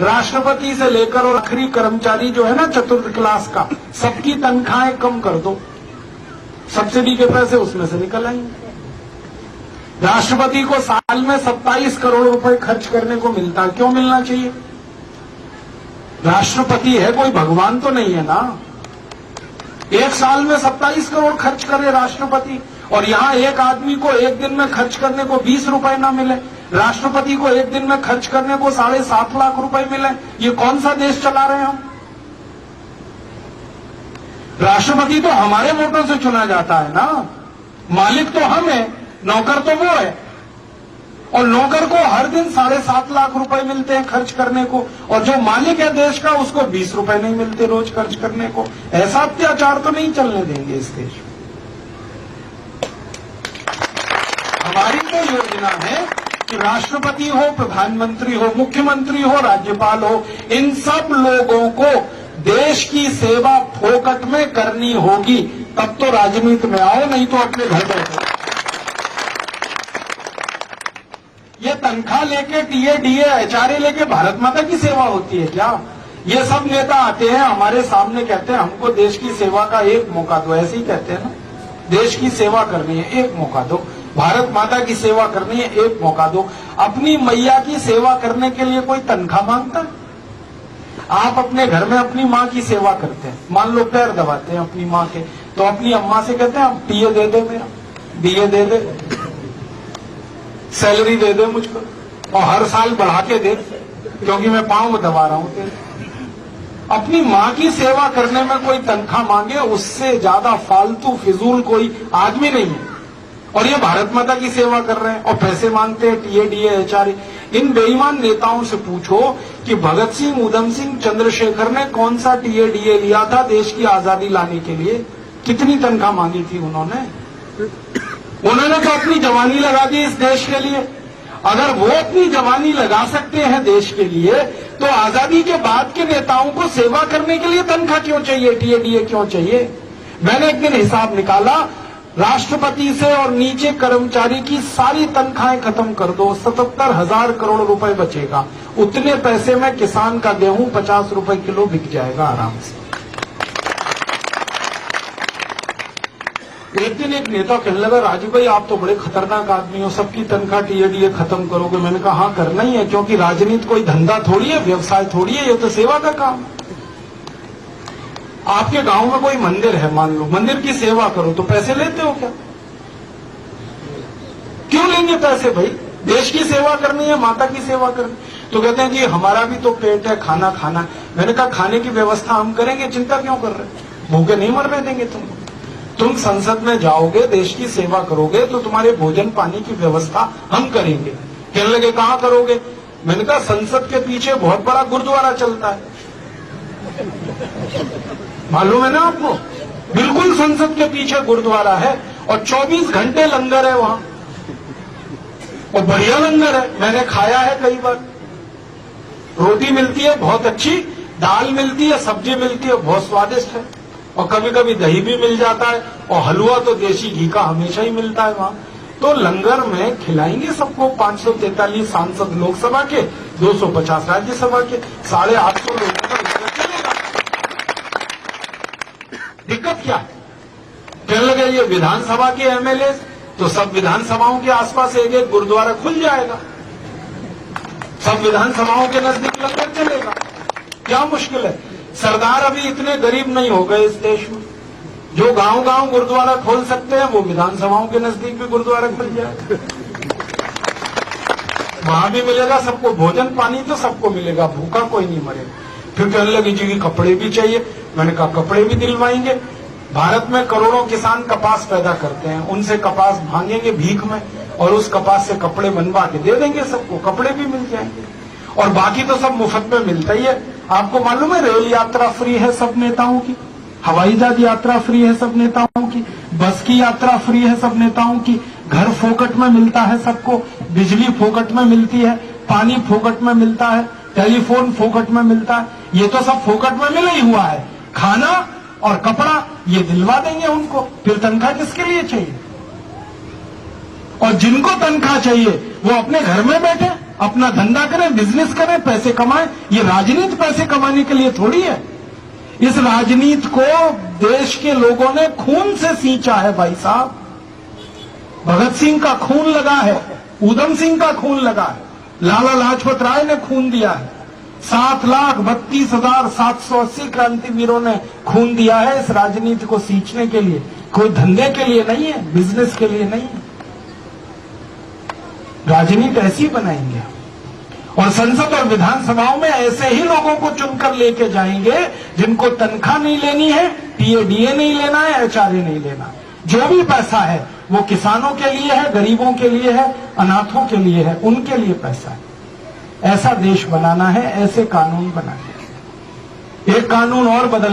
राष्ट्रपति से लेकर और आखिरी कर्मचारी जो है ना चतुर्थ क्लास का, सबकी तनख्वाहें कम कर दो, सब्सिडी के पैसे उसमें से निकल आएंगे। राष्ट्रपति को साल में 27 करोड़ रुपए खर्च करने को मिलता है, क्यों मिलना चाहिए? राष्ट्रपति है, कोई भगवान तो नहीं है ना। एक साल में 27 करोड़ खर्च करे राष्ट्रपति, और यहां एक आदमी को एक दिन में खर्च करने को 20 रुपए ना मिले, राष्ट्रपति को एक दिन में खर्च करने को 7.5 लाख रुपए मिले। ये कौन सा देश चला रहे हैं हम? राष्ट्रपति तो हमारे वोटों से चुना जाता है ना, मालिक तो हम है, नौकर तो वो है, और नौकर को हर दिन 7.5 लाख रुपए मिलते हैं खर्च करने को, और जो मालिक है देश का उसको 20 रुपए नहीं मिलते रोज खर्च करने को। ऐसा अत्याचार तो नहीं चलने देंगे इस देश में। हमारी तो योजना है कि राष्ट्रपति हो, प्रधानमंत्री हो, मुख्यमंत्री हो, राज्यपाल हो, इन सब लोगों को देश की सेवा फोकट में करनी होगी, तब तो राजनीति में आओ, नहीं तो अपने घर बैठो। ये तनख्वाह लेके टीए डीए एचआरए लेके भारत माता की सेवा होती है क्या? ये सब नेता आते हैं हमारे सामने, कहते हैं हमको देश की सेवा का एक मौका दो, ऐसे ही कहते हैं ना, देश की सेवा करनी है एक मौका दो, भारत माता की सेवा करनी है एक मौका दो। अपनी मैया की सेवा करने के लिए कोई तनख्वाह मांगता है? आप अपने घर में अपनी माँ की सेवा करते हैं, मान लो पैर दबाते हैं अपनी माँ के, तो अपनी अम्मा से कहते हैं अब टीए दे दे, मेरा डीए दे दे, सैलरी दे दे मुझको, और हर साल बढ़ा के दे, क्योंकि मैं पांव दबा रहा हूं तेरे। अपनी माँ की सेवा करने में कोई तनख्वाह मांगे, उससे ज्यादा फालतू फिजूल कोई आदमी नहीं है। और ये भारत माता की सेवा कर रहे हैं और पैसे मांगते हैं टीए डीए एचआरए। इन बेईमान नेताओं से पूछो कि भगत सिंह, उधम सिंह, चंद्रशेखर ने कौन सा टीए डीए लिया था देश की आजादी लाने के लिए? कितनी तनख्वाह मांगी थी उन्होंने? उन्होंने तो अपनी जवानी लगा दी इस देश के लिए। अगर वो अपनी जवानी लगा सकते हैं देश के लिए, तो आजादी के बाद के नेताओं को सेवा करने के लिए तनख्वाह क्यों चाहिए, टीए डीए क्यों चाहिए? मैंने एक दिन हिसाब निकाला, राष्ट्रपति से और नीचे कर्मचारी की सारी तनख्वाहें खत्म कर दो, 77,000 करोड़ रुपए बचेगा। उतने पैसे में किसान का गेहूं 50 रुपए किलो बिक जाएगा आराम से। एक दिन एक नेता कहने लगा, राजू भाई आप तो बड़े खतरनाक आदमी हो, सबकी तनख्वाह टीए डीए खत्म करोगे? मैंने कहा हाँ करना ही है, क्योंकि राजनीति कोई धंधा थोड़ी है, व्यवसाय थोड़ी है, ये तो सेवा का काम है। आपके गांव में कोई मंदिर है, मान लो, मंदिर की सेवा करो तो पैसे लेते हो क्या? क्यों लेंगे पैसे भाई? देश की सेवा करनी है, माता की सेवा करनी। तो कहते हैं जी हमारा भी तो पेट है, खाना खाना। मैंने कहा खाने की व्यवस्था हम करेंगे, चिंता क्यों कर रहे? भूखे नहीं मरने देंगे तुम संसद में जाओगे, देश की सेवा करोगे, तो तुम्हारे भोजन पानी की व्यवस्था हम करेंगे। कहने लगे कहां करोगे? मैंने कहा संसद के पीछे बहुत बड़ा गुरुद्वारा चलता है, मालूम है ना आपको? बिल्कुल संसद के पीछे गुरुद्वारा है और 24 घंटे लंगर है वहां, और बढ़िया लंगर है, मैंने खाया है कई बार। रोटी मिलती है बहुत अच्छी, दाल मिलती है, सब्जी मिलती है, बहुत स्वादिष्ट है, और कभी कभी दही भी मिल जाता है, और हलवा तो देसी घी का हमेशा ही मिलता है वहां। तो लंगर में खिलाएंगे सबको, 543 सांसद लोकसभा के, 250 राज्यसभा के, 850 लोगों का लंगर चलेगा। दिक्कत क्या है? कहने लगे ये विधानसभा के एमएलए, तो सब विधानसभाओं के आसपास एक एक गुरुद्वारा खुल जाएगा, सब विधानसभाओं के नजदीक लंगर चलेगा, क्या मुश्किल है? सरदार अभी इतने गरीब नहीं हो गए इस देश में, जो गांव गांव गुरुद्वारा खोल सकते हैं, वो विधानसभाओं के नजदीक भी गुरुद्वारा खुल जाएगा, वहां भी मिलेगा सबको भोजन पानी, तो सबको मिलेगा, भूखा कोई नहीं मरेगा। फिर कहने लगी जी कपड़े भी चाहिए। मैंने कहा कपड़े भी दिलवाएंगे। भारत में करोड़ों किसान कपास पैदा करते हैं, उनसे कपास भांगेंगे भीख में, और उस कपास से कपड़े बनवा के दे देंगे सबको, कपड़े भी मिल जाएंगे, और बाकी तो सब मुफ्त में मिलता ही है। आपको मालूम है रेल यात्रा फ्री है सब नेताओं की, हवाई जहाज यात्रा फ्री है सब नेताओं की, बस की यात्रा फ्री है सब नेताओं की, घर फोकट में मिलता है सबको, बिजली फोकट में मिलती है, पानी फोकट में मिलता है, टेलीफोन फोकट में मिलता है। ये तो सब फोकट में मिला ही हुआ है। खाना और कपड़ा ये दिलवा देंगे उनको, फिर तनख्वाह किसके लिए चाहिए? और जिनको तनख्वाह चाहिए वो अपने घर में बैठे, अपना धंधा करें, बिजनेस करें, पैसे कमाएं। ये राजनीति पैसे कमाने के लिए थोड़ी है। इस राजनीति को देश के लोगों ने खून से सींचा है भाई साहब। भगत सिंह का खून लगा है, उधम सिंह का खून लगा है, लाला लाजपत राय ने खून दिया है, 7,32,780 क्रांतिवीरों ने खून दिया है इस राजनीति को सींचने के लिए। कोई धंधे के लिए नहीं है, बिजनेस के लिए नहीं है। राजनीति ऐसी बनाएंगे और संसद और विधानसभाओं में ऐसे ही लोगों को चुनकर लेके जाएंगे जिनको तनख्वाह नहीं लेनी है, टीएडीए नहीं लेना है, एचआरए नहीं लेना। जो भी पैसा है वो किसानों के लिए है, गरीबों के लिए है, अनाथों के लिए है, उनके लिए पैसा है। ऐसा देश बनाना है, ऐसे कानून बनाने हैं। एक कानून और बदल